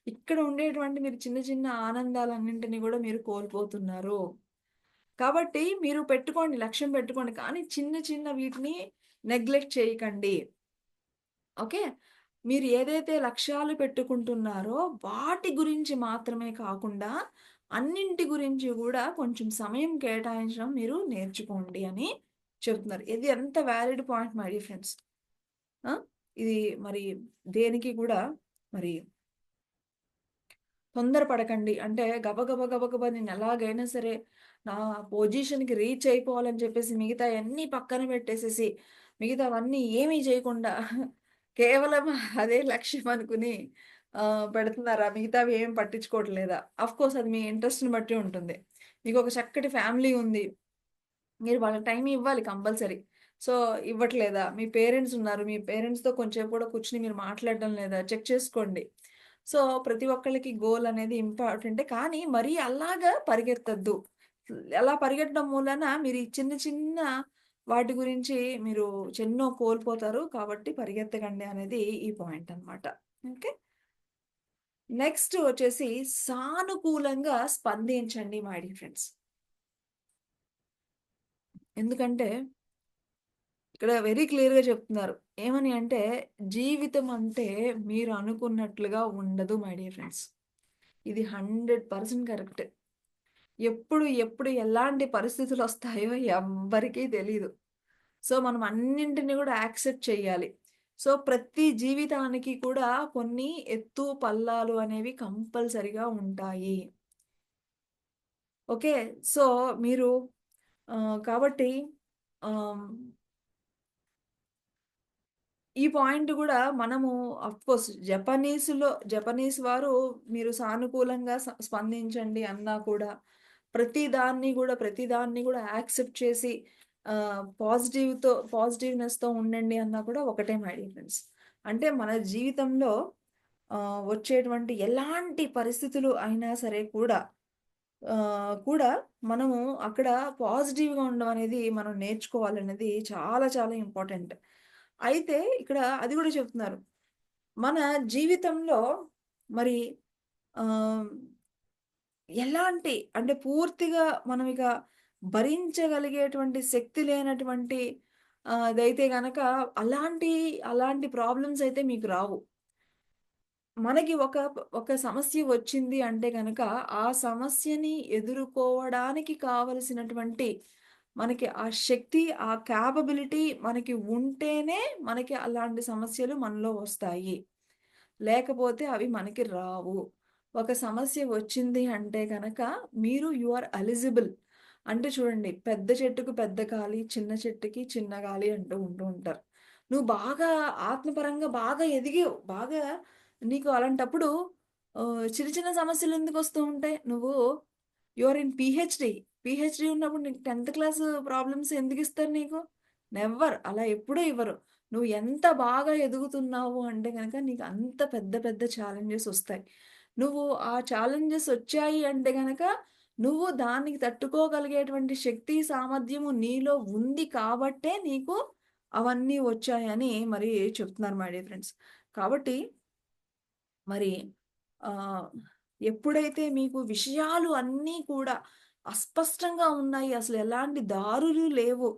ఇక్కడ ఉండేటువంటి మీరు చిన్న చిన్న ఆనందాలన్నింటిని గూడా మీరు కోల్పోతున్నారు. కాబట్టి మీరు పెట్టుకోండి, లక్ష్యం పెట్టుకోండి. కానీ చిన్న చిన్న వీటిని నెగ్లెక్ట్ చేయకండి. ఓకే. మీరు ఏదైతే లక్ష్యాలు పెట్టుకుంటున్నారో, వాటి గురించి మాత్రమే కాకుండా, అన్నింటి గురించి గూడా కొంచెం సమయం కేటాయించడం మీరు నేర్చుకోండి అని చెప్తున్నారు. ఇది ఎంత valid point my dear friends. ఆ! ఇది మరి దేనికి గూడా మరి తొందరపడకండి. అంటే గబగబా నేను ఎలాగైనా సరే నా పొజిషన్‌కి రీచ్ అయిపోవాలని చెప్పేసి మిగతాయన్నీ పక్కన పెట్టేసేసి, మిగతావన్నీ ఏమీ చేయకుండా కేవలం అదే లక్ష్యం అనుకుని పెడుతున్నారా? మిగతావి ఏమి పట్టించుకోవట్లేదా? ఆఫ్‌కోర్స్ అది మీ ఇంట్రెస్ట్‌ని బట్టి ఉంటుంది. మీకొక చక్కటి ఫ్యామిలీ ఉంది. మీరు వాళ్ళకి టైం ఇవ్వాలి కంపల్సరీ. సో, ఇవ్వట్లేదా? మీ పేరెంట్స్ ఉన్నారు. మీ పేరెంట్స్‌తో కొంచెంసేపు కూడా కూర్చొని మీరు మాట్లాడడం లేదా? చెక్ చేసుకోండి. సో, ప్రతి ఒక్కళ్ళకి గోల్ అనేది ఇంపార్టెంటే. కానీ మరీ అలాగా పరిగెత్తొద్దు. అలా పరిగెట్టడం మూలాన మీరు ఈ చిన్న చిన్న వాటి గురించి మీరు ఎన్నో కోల్పోతారు. కాబట్టి పరిగెత్తకండి అనేది ఈ పాయింట్ అన్నమాట. ఓకే. నెక్స్ట్ వచ్చేసి సానుకూలంగా స్పందించండి మై డియర్ ఫ్రెండ్స్. ఎందుకంటే ఇక్కడ వెరీ క్లియర్‌గా చెప్తున్నారు. ఏమని అంటే, జీవితం అంటే మీరు అనుకున్నట్లుగా ఉండదు మై డియర్ ఫ్రెండ్స్. ఇది 100% కరెక్ట్. ఎప్పుడు ఎలాంటి పరిస్థితులొస్తాయో ఎవ్వరికీ తెలీదు. సో, మనం అన్నింటిని గూడా యాక్సెప్ట్ చేయాలి. సో, ప్రతి జీవితానికి కూడా కొన్ని ఎత్తు, పల్లాలు అనేవి కంపల్సరీగా ఉంటాయి. ఓకే. సో, మీరు కాబట్టి ఆహ్ ఈ పాయింట్ గూడా మనము ఆఫ్‌కోర్స్ జపనీస్ వారు మీరు సానుకూలంగా స్పందించండి అన్నా కూడా, ప్రతి దాన్ని గూడా యాక్సెప్ట్ చేసి పాజిటివ్‌నెస్‌తో ఉండండి అన్నా కూడా ఒకటే మై డియర్ ఫ్రెండ్స్. అంటే మన జీవితంలో వచ్చేటువంటి ఎలాంటి పరిస్థితులు అయినా సరే కూడా మనము అక్కడ పాజిటివ్‌గా ఉండడం అనేది మనం నేర్చుకోవాలనేది చాలా చాలా ఇంపార్టెంట్. అయితే ఇక్కడ అది గూడా చెప్తున్నారు. మన జీవితంలో మరి ఆహ్, ఎలాంటి అంటే పూర్తిగా మనం ఇక భరించగలిగేటువంటి శక్తి లేనటువంటి అదైతే గనక అలాంటి, అలాంటి ప్రాబ్లమ్స్ అయితే మీకు రావు. మనకి ఒక సమస్య వచ్చింది అంటే గనక, ఆ సమస్యని ఎదుర్కోవడానికి కావలసినటువంటి మనకి ఆ శక్తి, ఆ కేపబిలిటీ మనకి ఉంటేనే మనకి అలాంటి సమస్యలు మనలో వస్తాయి. లేకపోతే అవి మనకి రావు. ఒక సమస్య వచ్చింది అంటే గనక మీరు యూ ఆర్ ఎలిజిబుల్. అంటే చూడండి, పెద్ద చెట్టుకు పెద్ద గాలి, చిన్న చెట్టుకి చిన్న గాలి ఉంటూ ఉంటారు. నువ్వు బాగా ఆత్మపరంగా బాగా ఎదిగావు. బాగా నీకు అలాంటప్పుడు చిన్న చిన్న సమస్యలెందుకొస్తూ ఉంటాయి? నువ్వు you are in PhD. PhD ఉన్నప్పుడు నీకు 10థ్ క్లాస్ ప్రాబ్లమ్స్ ఎందుకిస్తారు నీకు? నెవర్. అలా ఎప్పుడూ ఇవ్వరు. నువ్వు ఎంత బాగా ఎదుగుతున్నావు అంటే గనక నీకు అంత పెద్ద పెద్ద ఛాలెంజెస్ ఒస్తాయి. నువ్వు ఆ ఛాలెంజెస్ ఒచ్చాయి అంటే గనక నువ్వు దానికి తట్టుకోగలిగేటువంటి శక్తి, సామర్థ్యము నీలో ఉంది కాబట్టే నీకు అవన్నీ వచ్చాయని మరి చెప్తున్నారు మై డియర్ ఫ్రెండ్స్. కాబట్టి మరి ఆహ్, ఎప్పుడైతే మీకు విషయాలు అన్నీ కూడా అస్పష్టంగా ఉన్నాయి. అసలు ఎలాంటి దారులు లేవు.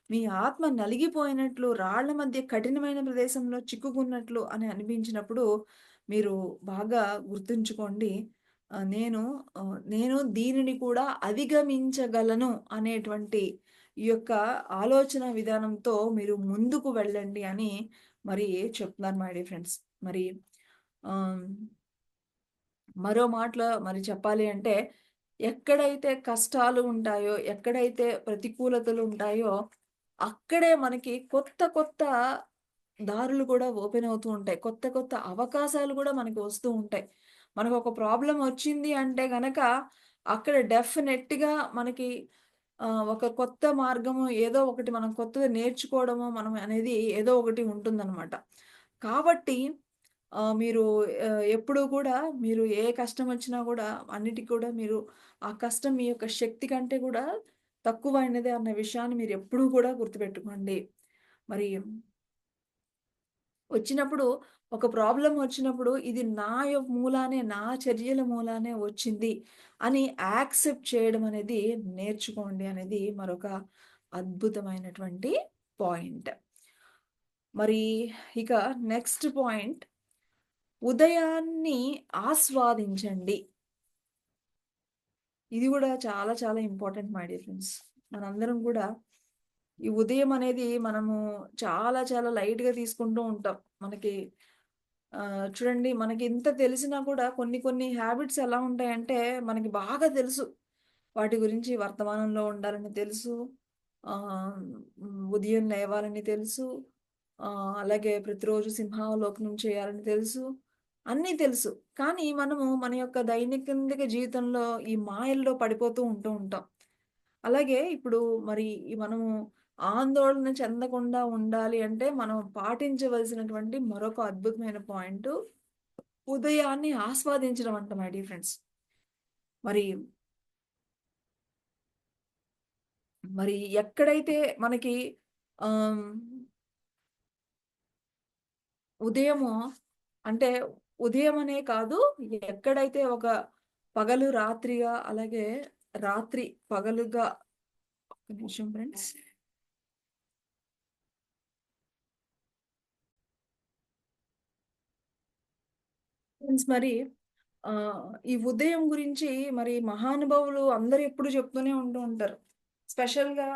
మీ ఆత్మ నలిగిపోయినట్లు, రాళ్ళ మధ్య కఠినమైన ప్రదేశంలో చిక్కుకున్నట్లు అని అనిపించినప్పుడు, మీరు బాగా గుర్తుంచుకోండి. నేను దీనిని కూడా అధిగమించగలను అనేటువంటి ఈ యొక్క ఆలోచన విధానంతో మీరు ముందుకు వెళ్ళండి అని మరి చెప్తున్నారు మై డియర్ ఫ్రెండ్స్. మరి ఆహ్ మరో మాటలో మరి చెప్పాలి అంటే, ఎక్కడైతే కష్టాలు ఉంటాయో, ఎక్కడైతే ప్రతికూలతలు ఉంటాయో, అక్కడే మనకి కొత్త కొత్త దారులు కూడా ఓపెన్ అవుతూ ఉంటాయి. కొత్త కొత్త అవకాశాలు కూడా మనకి వస్తూ ఉంటాయి. మనకొక ప్రాబ్లమ్ వచ్చింది అంటే గనక, అక్కడ డెఫినెట్‌గా మనకి ఒక కొత్త మార్గము ఏదో ఒకటి మనం కొత్తది నేర్చుకోవడము మనం అనేది ఏదో ఒకటి ఉంటుందనమాట. కాబట్టి మీరు ఎప్పుడూ కూడా మీరు ఏ కష్టమొచ్చినా గూడా అన్నిటికి కూడా మీరు ఆ కష్టం మీ యొక్క శక్తి కంటే కూడా తక్కువైనదే అన్న విషయాన్ని మీరెప్పుడూ కూడా గుర్తుపెట్టుకోండి. మరి వచ్చినప్పుడు ఒక ప్రాబ్లమ్ వచ్చినప్పుడు ఇది మూలానే, నా చర్యల మూలానే వచ్చింది అని యాక్సెప్ట్ చేయడం అనేది నేర్చుకోండి అనేది మరొక అద్భుతమైనటువంటి పాయింట్. మరి ఇక నెక్స్ట్ పాయింట్, ఉదయాన్ని ఆస్వాదించండి. ఇది గూడా చాలా చాలా ఇంపార్టెంట్ మై డియర్ ఫ్రెండ్స్. మనందరం గూడా ఈ ఉదయం అనేది మనము చాలా చాలా లైట్‌గా తీసుకుంటూ ఉంటాం. మనకి చూడండి, మనకింత తెలిసినా కూడా కొన్ని కొన్ని హ్యాబిట్స్ ఎలా ఉంటాయంటే మనకి బాగా తెలుసు. వాటి గురించి వర్తమానంలో ఉండాలని తెలుసు. ఉదయం లేవాలని తెలుసు. అలాగే ప్రతిరోజు సింహావలోకనం చేయాలని తెలుసు. అన్నీ తెలుసు. కానీ మనము మన యొక్క దైనందిక జీవితంలో ఈ మాయల్లో పడిపోతూ ఉంటాం. అలాగే ఇప్పుడు మరి ఈ మనము ఆందోళన చెందకుండా ఉండాలి అంటే మనం పాటించవలసినటువంటి మరొక అద్భుతమైన పాయింటు ఉదయాన్ని ఆస్వాదించడం అంట మై డియర్ ఫ్రెండ్స్. మరి మరి ఎక్కడైతే మనకి ఆహ్, ఉదయము అంటే ఉదయమనే కాదు, ఎక్కడైతే ఒక పగలు రాత్రిగా, అలాగే రాత్రి పగలుగా ఒక్క నిమిషం ఫ్రెండ్స్. ఫ్రెండ్స్ మరి ఈ ఉదయం గురించి మరి మహానుభావులు అందరూ ఎప్పుడు చెప్తూనే ఉంటారు. స్పెషల్‌గా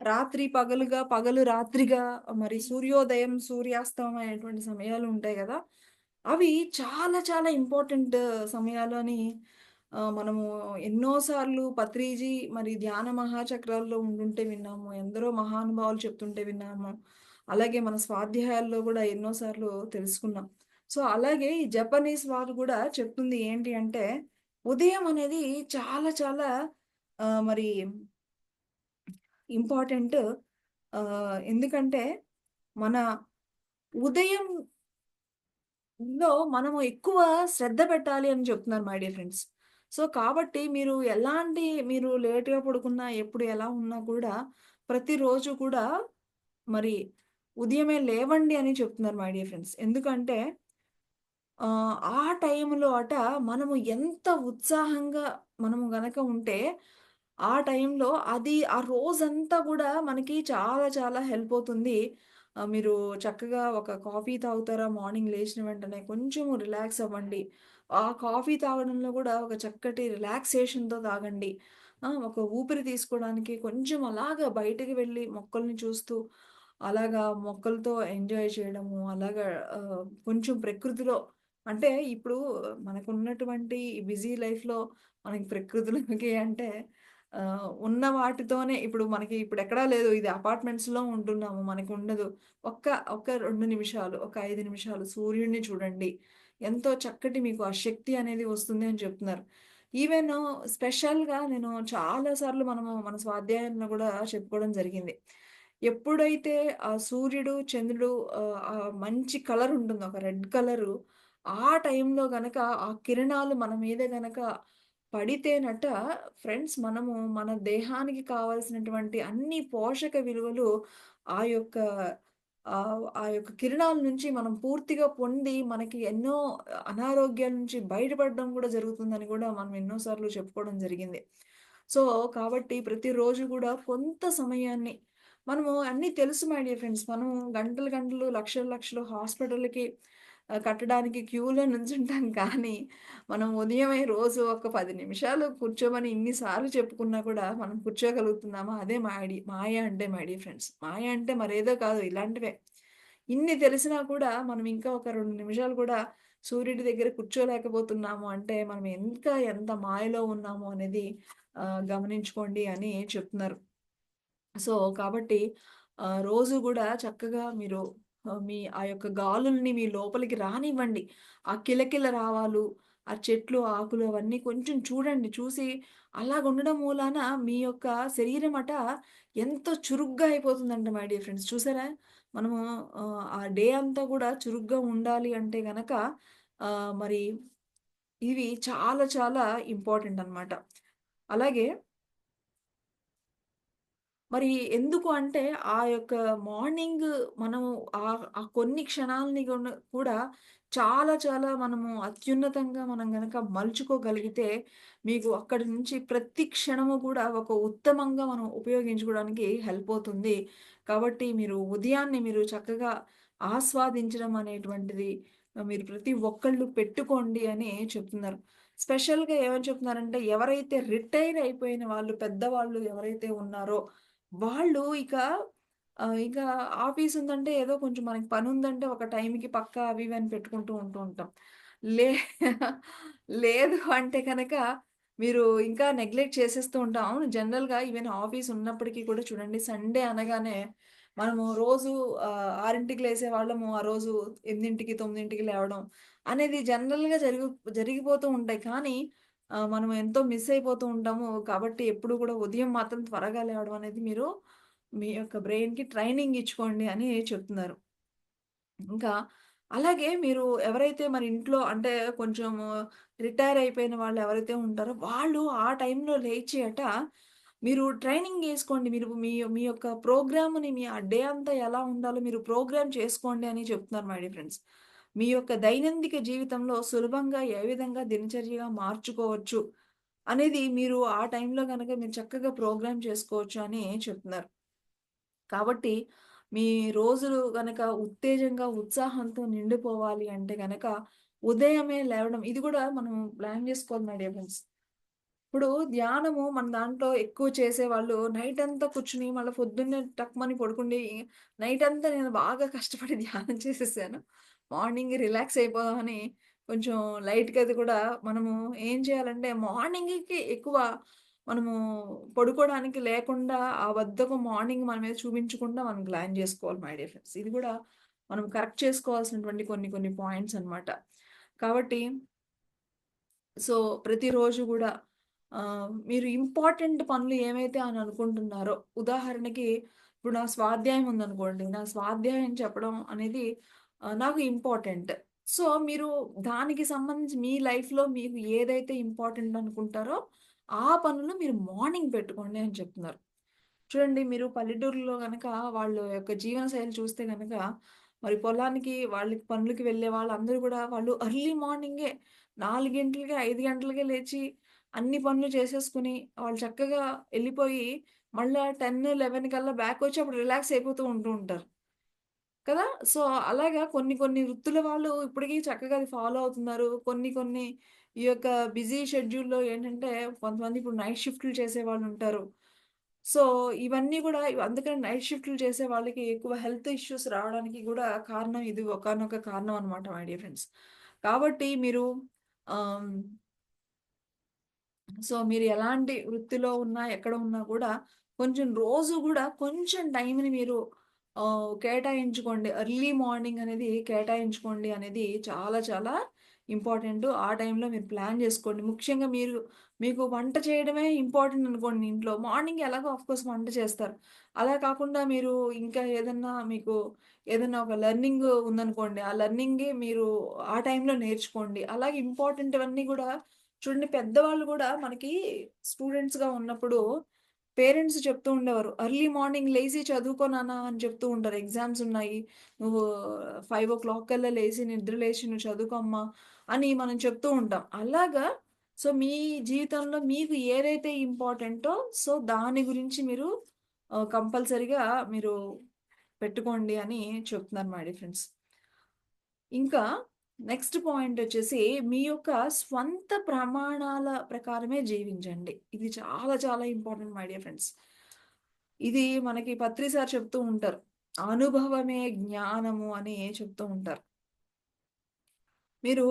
రాత్రి పగలుగా, పగలు రాత్రిగా, మరి సూర్యోదయం, సూర్యాస్తమయం అనేటువంటి సమయాలు ఉంటాయి గదా! అవి చాలా చాలా ఇంపార్టెంట్ సమయాలు అని మనము ఎన్నో సార్లు పత్రిజీ మరి ధ్యాన మహాచక్రాల్లో ఉండుంటే విన్నాము. ఎందరో మహానుభావులు చెప్తుంటే విన్నాము. అలాగే మన స్వాధ్యాయాల్లో గూడా ఎన్నో సార్లు తెలుసుకున్నాం. సో, అలాగే ఈ జపనీస్ వారు గూడా చెప్తుంది ఏంటి అంటే, ఉదయం అనేది చాలా చాలా మరి ఇంపార్టెంట్. ఎందుకంటే, మన ఉదయంలో మనము ఎక్కువ శ్రద్ధ పెట్టాలి అని చెప్తున్నారు మై డియర్ ఫ్రెండ్స్. సో, కాబట్టి మీరు లేట్‌గా పడుకున్నా, ఎప్పుడు ఎలా ఉన్నా కూడా ప్రతిరోజు కూడా మరి ఉదయమే లేవండి అని చెప్తున్నారు మై డియర్ ఫ్రెండ్స్. ఎందుకంటే ఆ టైంలో మనము ఎంత ఉత్సాహంగా మనము గనక ఉంటే, ఆ టైంలో అది ఆ రోజంతా గూడా మనకి చాలా చాలా హెల్ప్ అవుతుంది. మీరు చక్కగా ఒక కాఫీ తాగుతారా మార్నింగ్ లేచిన వెంటనే కొంచెం రిలాక్స్ అవ్వండి. ఆ కాఫీ తాగడంలో గూడా ఒక చక్కటి రిలాక్సేషన్‌తో తాగండి. ఒక ఊపిరి తీసుకోవడానికి కొంచెం అలాగా బయటికి వెళ్లి మొక్కల్ని చూస్తూ, అలాగా మొక్కలతో ఎంజాయ్ చేయడము, అలాగా కొంచెం ప్రకృతిలో అంటే ఇప్పుడు మనకున్నటువంటి ఈ బిజీ లైఫ్‌లో మనకి ప్రకృతిలోకి అంటే ఉన్న వాటితోనే ఇప్పుడు మనకి ఇప్పుడెక్కడా లేదు. ఇది అపార్ట్మెంట్స్‌లో ఉంటున్నాము. మనకుండదు. ఒక్క ఒక్క 2 నిమిషాలు, ఒక 5 నిమిషాలు సూర్యుడిని చూడండి. ఎంతో చక్కటి మీకు ఆ శక్తి అనేది వస్తుంది అని చెప్తున్నారు. ఈవెను స్పెషల్‌గా నేను చాలా సార్లు మన స్వాధ్యాయంలో గూడా చెప్పుకోవడం జరిగింది. ఎప్పుడైతే ఆ సూర్యుడు, చంద్రుడు మంచి కలర్ ఉంటుందో ఒక రెడ్ కలరు ఆ టైంలో గనక ఆ కిరణాలు మన మీద గనక పడితేనట ఫ్రెండ్స్ మనము మన దేహానికి కావాల్సినటువంటి అన్ని పోషక విలువలు ఆ యొక్క ఆ యొక్క కిరణాల నుంచి మనం పూర్తిగా పొంది మనకి ఎన్నో అనారోగ్యాల నుంచి బయటపడడం కూడా జరుగుతుందని కూడా మనం ఎన్నో సార్లు చెప్పుకోవడం జరిగింది. సో, కాబట్టి ప్రతిరోజు గూడా కొంత సమయాన్ని మనము అన్నీ తెలుసు మై డియర్ ఫ్రెండ్స్. మనం గంటలు, గంటలు, లక్షలు, లక్షలు హాస్పిటల్‌కి కట్టడానికి క్యూలో నుంచుంటాం కానీ, మనం ఉదయమే రోజు ఒక 10 నిమిషాలు కూర్చోమని ఇన్ని సార్లు చెప్పుకున్నా కూడా మనం కూర్చోగలుగుతున్నామా? అదే మాయ అంటే మై డియర్ ఫ్రెండ్స్. మాయ అంటే మరేదో కాదు ఇలాంటివే. ఇన్ని తెలిసినా కూడా మనం ఇంకా ఒక 2 నిమిషాలు కూడా సూర్యుడి దగ్గర కూర్చోలేకపోతున్నాము అంటే, మనం ఇంకా ఎంత మాయలో ఉన్నామో అనేది గమనించుకోండి అని చెప్తున్నారు. సో, కాబట్టి రోజు గూడా చక్కగా మీరు మీ ఆ యొక్క గాలుల్ని మీ లోపలికి రానివ్వండి. ఆ కిలకిల రావాలు, ఆ చెట్లు, ఆకులు అవన్నీ కొంచెం చూడండి. చూసి అలాగుండడం మూలాన మీ యొక్క శరీరమట ఎంతో చురుగ్గా అయిపోతుందంట మై డియర్ ఫ్రెండ్స్. చూసారా? మనము ఆ డే అంతా గూడా చురుగ్గా ఉండాలి అంటే గనక మరి ఇవి చాలా చాలా ఇంపార్టెంట్ అన్నమాట. అలాగే మరి ఎందుకు అంటే, ఆ యొక్క మార్నింగ్ మనము ఆ కొన్ని క్షణాలని కూడా చాలా చాలా మనము అత్యున్నతంగా మనం గనక మలుచుకోగలిగితే, మీకు అక్కడి నుంచి ప్రతి క్షణము కూడా ఒక ఉత్తమంగా మనం ఉపయోగించుకోవడానికి హెల్ప్ అవుతుంది. కాబట్టి మీరు ఉదయాన్నే మీరు చక్కగా ఆస్వాదించడం అనేటువంటిది మీరు ప్రతి ఒక్కళ్ళు పెట్టుకోండి అని చెప్తున్నారు. స్పెషల్‌గా ఏమని చెప్తున్నారంటే, ఎవరైతే రిటైర్ అయిపోయిన వాళ్ళు పెద్దవాళ్ళు ఎవరైతే ఉన్నారో వాళ్ళు ఇక ఆఫీస్ ఉందంటే ఏదో కొంచెం మనకి పనుందంటే ఒక టైంకి పక్కా అవి ఇవి అని పెట్టుకుంటూ ఉంటాం. లే లేదు అంటే గనక మీరు ఇంకా నెగ్లెక్ట్ చేసేస్తూ ఉంటాం. అవును జనరల్‌గా ఈవెన్ ఆఫీస్ ఉన్నప్పటికీ కూడా చూడండి సండే అనగానే మనము రోజు 6కి లేసేవాళ్ళము ఆ రోజు 8కి, 9కి లేవడం అనేది జనరల్‌గా జరిగిపోతూ ఉంటాయి. కానీ మనం ఎంతో మిస్ అయిపోతూ ఉంటాము. కాబట్టి ఎప్పుడు కూడా ఉదయం మాత్రం త్వరగా లేవడం అనేది మీరు మీ యొక్క బ్రెయిన్‌కి ట్రైనింగ్ ఇచ్చుకోండి అని చెప్తున్నారు. ఇంకా అలాగే మీరు ఎవరైతే మరి ఇంట్లో అంటే కొంచెము రిటైర్ అయిపోయిన వాళ్ళు ఎవరైతే ఉంటారో వాళ్ళు ఆ టైంలో లేచి మీరు ట్రైనింగ్ ఏసుకోండి. మీరు మీ మీ యొక్క ప్రోగ్రామ్‌ని మీ ఆ డే అంతా ఎలా ఉండాలో మీరు ప్రోగ్రామ్ చేసుకోండి అని చెప్తున్నారు మై డియర్ ఫ్రెండ్స్. మీ యొక్క దైనందిక జీవితంలో సులభంగా ఏ విధంగా దినచర్యగా మార్చుకోవచ్చు అనేది మీరు ఆ టైంలో గనక మీరు చక్కగా ప్రోగ్రామ్ చేసుకోవచ్చు అని చెప్తున్నారు. కాబట్టి మీ రోజులు గనక ఉత్తేజంగా, ఉత్సాహంతో నిండిపోవాలి అంటే గనక ఉదయమే లేవడం ఇది గూడా మనం ప్లాన్ జేసుకోవాలి మై డియర్ ఫ్రెండ్స్. ఇప్పుడు ధ్యానము మన దాంట్లో ఎక్కువ చేసేవాళ్ళు నైటంతా కూర్చొని మళ్ళా పొద్దున్నే టక్‌మని పడుకుండి నైటంతా నేను బాగా కష్టపడి ధ్యానం చేసేసాను. మార్నింగ్ రిలాక్స్ అయిపోదామని కొంచెం లైట్‌గా అది కూడా మనము ఏం చేయాలంటే మార్నింగ్‌కి ఎక్కువ మనము పడుకోవడానికి లేకుండా ఆ బద్ధకం మార్నింగ్ మన మీద చూపించకుండా మనం ప్లాన్ చేసుకోవాలి మై డియర్ ఫ్రెండ్స్. ఇది కూడా మనం కరెక్ట్ చేసుకోవాల్సినటువంటి కొన్ని కొన్ని పాయింట్స్ అన్నమాట. కాబట్టి సో, ప్రతిరోజు గూడా మీరు ఇంపార్టెంట్ పనులు ఏమైతే అని అనుకుంటున్నారో, ఉదాహరణకి ఇప్పుడు నా స్వాధ్యాయం ఉందనుకోండి. నా స్వాధ్యాయం చెప్పడం అనేది నాకు ఇంపార్టెంట్. సో, మీరు దానికి సంబంధించి మీ లైఫ్‌లో మీకు ఏదైతే ఇంపార్టెంట్ అనుకుంటారో, ఆ పనులు మీరు మార్నింగ్ పెట్టుకోండి అని చెప్తున్నారు. చూడండి మీరు పల్లెటూరులో గనక వాళ్ళ యొక్క జీవనశైలి చూస్తే గనక, మరి పొలానికి వాళ్ళకి పనులకి వెళ్ళే వాళ్ళందరూ కూడా వాళ్ళు ఎర్లీ మార్నింగే 4 గంటలకే, 5 గంటలకే లేచి అన్ని పనులు చేసేసుకొని వాళ్ళు చక్కగా ఎళ్ళిపోయి మళ్ళా 10, 11 కల్లా బ్యాకొచ్చి అప్పుడు రిలాక్స్ అయిపోతూ ఉంటూ ఉంటారు. కదా! సో, అలాగా కొన్ని కొన్ని వృత్తుల వాళ్ళు ఇప్పటికి చక్కగా అది ఫాలో అవుతున్నారు. కొన్ని కొన్ని ఈ యొక్క బిజీ షెడ్యూల్‌లో ఏంటంటే కొంతమంది ఇప్పుడు నైట్ షిఫ్ట్‌లు చేసేవాళ్ళుంటారు. సో, ఇవన్నీ గూడా అందుకని నైట్ షిఫ్ట్‌లు చేసే వాళ్ళకి ఎక్కువ హెల్త్ ఇష్యూస్ రావడానికి గూడా కారణం ఇది ఒకానొక కారణం అన్నమాట మై డియర్ ఫ్రెండ్స్. కాబట్టి మీరు ఆహ్ సో, మీరు ఎలాంటి వృత్తిలో ఉన్నా, ఎక్కడ ఉన్నా కూడా కొంచెం రోజు గూడా కొంచెం టైంని మీరు కేటాయించుకోండి. ఎర్లీ మార్నింగ్ అనేది కేటాయించుకోండి అనేది చాలా చాలా ఇంపార్టెంటు. ఆ టైంలో మీరు ప్లాన్ జేసుకోండి. ముఖ్యంగా మీకు వంట చేయడమే ఇంపార్టెంట్ అనుకోండి ఇంట్లో. మార్నింగ్ ఎలాగో ఆఫ్‌కోర్స్ వంట చేస్తారు. అలా కాకుండా మీరు ఇంకా ఏదన్నా మీకు ఏదన్నా ఒక లెర్నింగ్ ఉందనుకోండి. ఆ లెర్నింగే మీరు ఆ టైంలో నేర్చుకోండి. అలాగే ఇంపార్టెంటివన్నీ గూడా చూడండి పెద్దవాళ్ళు గూడా మనకి స్టూడెంట్స్‌గా ఉన్నప్పుడు పేరెంట్స్ చెప్తూ ఉండేవారు. "ఎర్లీ మార్నింగ్ లేసి చదువుకో నాన్న" అని చెప్తూ ఉంటారు. "ఎగ్జామ్స్ ఉన్నాయి. నువ్వు 5:00 కల్లా లేసి నిద్ర లేచి నువ్వు చదువుకో అమ్మా" అని మనం చెప్తూ ఉంటాం. అలాగా సో, మీ జీవితంలో మీకు ఏదైతే ఇంపార్టెంటో సో, దాని గురించి మీరు కంపల్సరీగా మీరు పెట్టుకోండి అని చెప్తున్నాను మై డియర్ ఫ్రెండ్స్. ఇంకా నెక్స్ట్ పాయింటొచ్చేసి, మీ యొక్క స్వంత ప్రమాణాల ప్రకారమే జీవించండి. ఇది చాలా చాలా ఇంపార్టెంట్ మై డియర్ ఫ్రెండ్స్. ఇది మనకి పత్రి సార్ చెప్తూ ఉంటారు. అనుభవమే జ్ఞానము అని చెప్తూ ఉంటారు. మీరు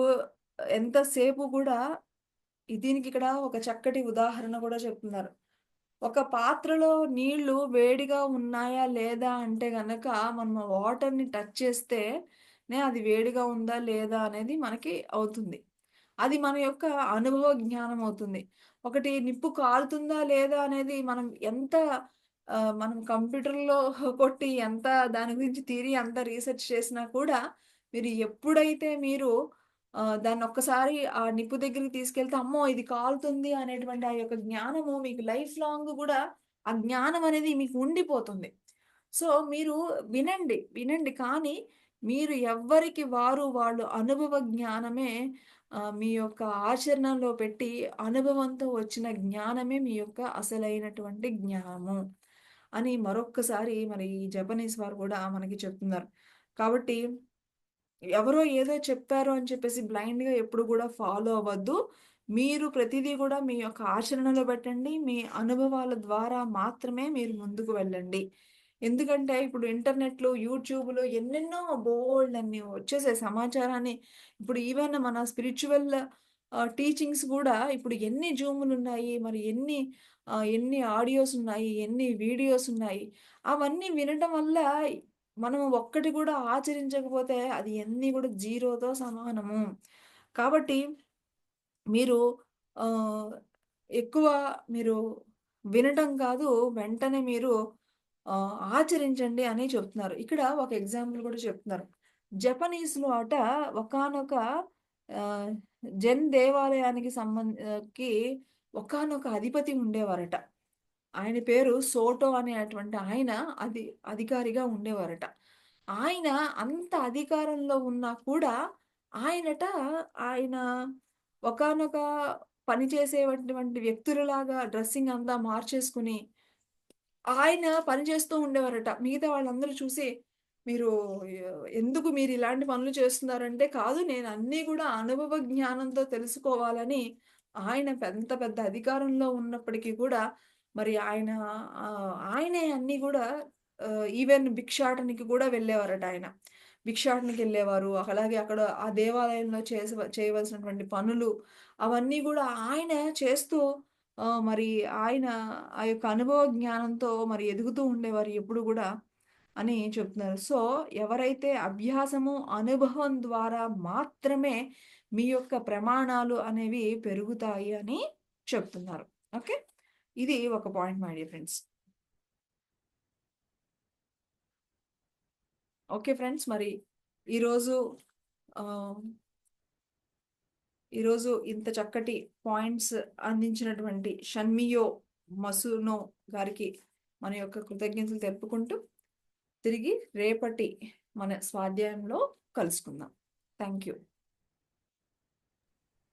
ఎంతసేపు గూడా దీనికిక్కడ ఒక చక్కటి ఉదాహరణ కూడా చెప్తున్నారు. ఒక పాత్రలో నీళ్లు వేడిగా ఉన్నాయా? లేదా? అంటే గనక మనం ఆ వాటర్‌ని టచ్ చేస్తేనే అది వేడిగా ఉందా? లేదా? అనేది మనకి అవుతుంది. అది మన యొక్క అనుభవ జ్ఞానం అవుతుంది. ఒకటి నిప్పు కాలుతుందా? లేదా? అనేది మనం కంప్యూటర్‌లో కొట్టి ఎంత దాని గురించి థియరీ అంతా రీసెర్చ్ చేసినా కూడా మీరు ఎప్పుడైతే దాన్నొక్కసారి ఆ నిప్పు దగ్గరికి తీసుకెళ్తే, అమ్మో! ఇది కాలుతుంది అనేటువంటి ఆ యొక్క జ్ఞానము మీకు లైఫ్ లాంగ్ గూడా ఆ జ్ఞానం అనేది మీకు ఉండిపోతుంది. సో, మీరు వినండి. వినండి. కానీ మీరు ఎవ్వరికి వాళ్ళు అనుభవ జ్ఞానమే మీ యొక్క ఆచరణలో పెట్టి అనుభవంతో వచ్చిన జ్ఞానమే మీ యొక్క అసలైనటువంటి జ్ఞానము అని మరొక్కసారి మరి ఈ జపనీస్ వారు గూడా మనకి చెప్తున్నారు. కాబట్టి ఎవరో ఏదో చెప్పారు అని చెప్పేసి బ్లైండ్‌గా ఎప్పుడు గూడా ఫాలో అవ్వద్దు. మీరు ప్రతిదీ గూడా మీ యొక్క ఆచరణలో పెట్టండి. మీ అనుభవాల ద్వారా మాత్రమే మీరు ముందుకు వెళ్ళండి. ఎందుకంటే ఇప్పుడు ఇంటర్నెట్‌లో, యూట్యూబ్‌లో ఎన్నెన్నో బోలెడన్ని వచ్చేసాయి సమాచారాన్ని ఇప్పుడు ఈవెన్ మన స్పిరిచ్యువల్ టీచింగ్స్ గూడా ఇప్పుడు ఎన్ని జూములున్నాయి. మరి ఎన్ని ఆడియోస్ ఉన్నాయి. ఎన్ని వీడియోస్ ఉన్నాయి. అవన్నీ వినటం వల్ల మనం ఒక్కటి గూడా ఆచరించకపోతే అది అన్నీ గూడా జీరోతో సమానము. కాబట్టి మీరు ఆహ్, ఎక్కువ మీరు వినటం కాదు, వెంటనే మీరు ఆచరించండి అని చెప్తున్నారు. ఇక్కడ ఒక ఎగ్జాంపుల్ కూడా చెప్తున్నారు. జపనీస్‌లో ఒకానొక ఆహ్, జెన్ దేవాలయానికి కి ఒకానొక అధిపతి ఉండేవారట. ఆయన పేరు సోటో అనేటువంటి ఆయన అధికారిగా ఉండేవారట. ఆయన అంత అధికారంలో ఉన్నా కూడా ఆయనట ఆయన ఒకానొక పని చేసేటువంటి వ్యక్తులలాగా డ్రెస్సింగ్ అంతా మార్చేసుకొని ఆయన పని చేస్తూ ఉండేవారట. మిగతా వాళ్ళందరూ చూసి, "మీరు ఎందుకు మీరిలాంటి పనులు చేస్తున్నారంటే," "కాదు నేను అన్నీ గూడా అనుభవ జ్ఞానంతో తెలుసుకోవాలని" ఆయన పెద్ద పెద్ద అధికారంలో ఉన్నప్పటికీ కూడా మరి ఆయనే అన్నీ గూడా ఈవెన్ భిక్షాటనకి కూడా వెళ్ళేవారట ఆయన. భిక్షాటనకెళ్ళేవారు. అలాగే అక్కడ ఆ దేవాలయంలో చేయవలసినటువంటి పనులు అవన్నీ గూడా ఆయన చేస్తూ మరి ఆయన ఆ యొక్క అనుభవ జ్ఞానంతో మరి ఎదుగుతూ ఉండేవారు ఎప్పుడు గూడా అని చెప్తున్నారు. సో, ఎవరైతే అభ్యాసము, అనుభవం ద్వారా మాత్రమే మీ యొక్క ప్రమాణాలు అనేవి పెరుగుతాయి అని చెప్తున్నారు. ఓకే. ఇది ఒక point my dear friends. Okay friends. మరి ఈరోజు ఆహ్, ఈరోజు ఇంత చక్కటి పాయింట్స్ అందించినటువంటి షన్మియో మసునో గారికి మన యొక్క కృతజ్ఞతలు తెలుపుకుంటూ తిరిగి రేపటి మన స్వాధ్యాయంలో కలుసుకుందాం. Thank you.